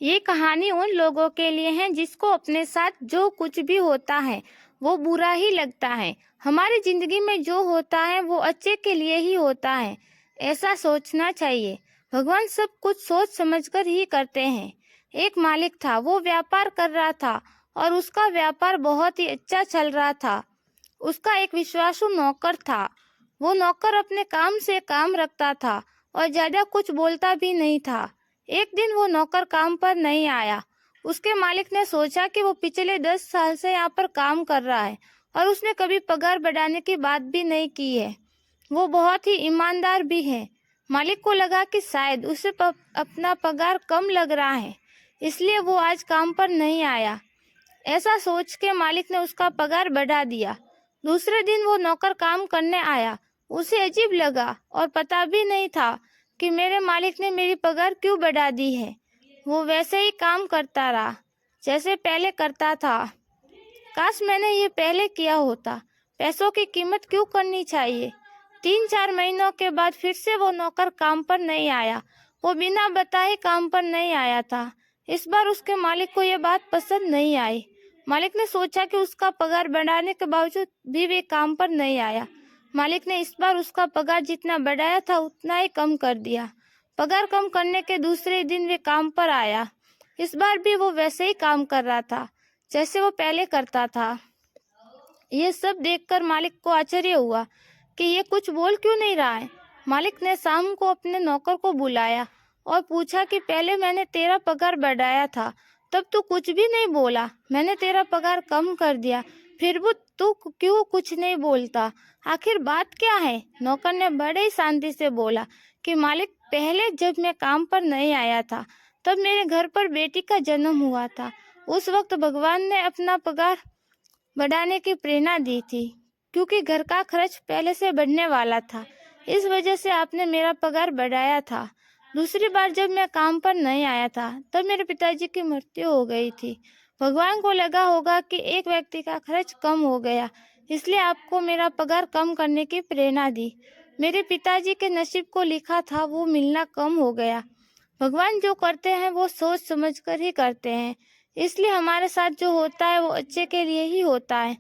ये कहानी उन लोगों के लिए है जिसको अपने साथ जो कुछ भी होता है वो बुरा ही लगता है। हमारी जिंदगी में जो होता है वो अच्छे के लिए ही होता है, ऐसा सोचना चाहिए। भगवान सब कुछ सोच समझकर ही करते हैं। एक मालिक था, वो व्यापार कर रहा था और उसका व्यापार बहुत ही अच्छा चल रहा था। उसका एक विश्वासु नौकर था। वो नौकर अपने काम से काम रखता था और ज्यादा कुछ बोलता भी नहीं था। एक दिन वो नौकर काम पर नहीं आया। उसके मालिक ने सोचा कि वो पिछले 10 साल से यहाँ पर काम कर रहा है और उसने कभी पगार बढ़ाने की बात भी नहीं की है। वो बहुत ही ईमानदार भी है। मालिक को लगा कि शायद उसे अपना पगार कम लग रहा है, इसलिए वो आज काम पर नहीं आया। ऐसा सोच के मालिक ने उसका पगार बढ़ा दिया। दूसरे दिन वो नौकर काम करने आया। उसे अजीब लगा और पता भी नहीं था कि मेरे मालिक ने मेरी पगार क्यों बढ़ा दी है। वो वैसे ही काम करता रहा जैसे पहले करता था। काश मैंने ये पहले किया होता। पैसों की कीमत क्यों करनी चाहिए। 3-4 महीनों के बाद फिर से वो नौकर काम पर नहीं आया। वो बिना बताए काम पर नहीं आया था। इस बार उसके मालिक को यह बात पसंद नहीं आई। मालिक ने सोचा कि उसका पगार बढ़ाने के बावजूद भी वे काम पर नहीं आया। मालिक ने इस बार उसका पगार जितना बढ़ाया था उतना ही कम कर दिया। पगार कम करने के दूसरे दिन वे काम पर आया। इस बार भी वो वैसे ही काम कर रहा था जैसे वो पहले करता था। ये सब देखकर मालिक को आश्चर्य हुआ कि ये कुछ बोल क्यों नहीं रहा है। मालिक ने शाम को अपने नौकर को बुलाया और पूछा कि पहले मैंने तेरा पगार बढ़ाया था, तब तू कुछ भी नहीं बोला। मैंने तेरा पगार कम कर दिया, फिर भी तू क्यों कुछ नहीं बोलता। आखिर बात क्या है। नौकर ने बड़े ही शांति से बोला कि मालिक, पहले जब मैं काम पर नहीं आया था तब मेरे घर पर बेटी का जन्म हुआ था। उस वक्त भगवान ने अपना पगार बढ़ाने की प्रेरणा दी थी, क्योंकि घर का खर्च पहले से बढ़ने वाला था। इस वजह से आपने मेरा पगार बढ़ाया था। दूसरी बार जब मैं काम पर नहीं आया था तब मेरे पिताजी की मृत्यु हो गई थी। भगवान को लगा होगा कि एक व्यक्ति का खर्च कम हो गया, इसलिए आपको मेरा पगार कम करने की प्रेरणा दी। मेरे पिताजी के नसीब को लिखा था, वो मिलना कम हो गया। भगवान जो करते हैं वो सोच समझ कर ही करते हैं, इसलिए हमारे साथ जो होता है वो अच्छे के लिए ही होता है।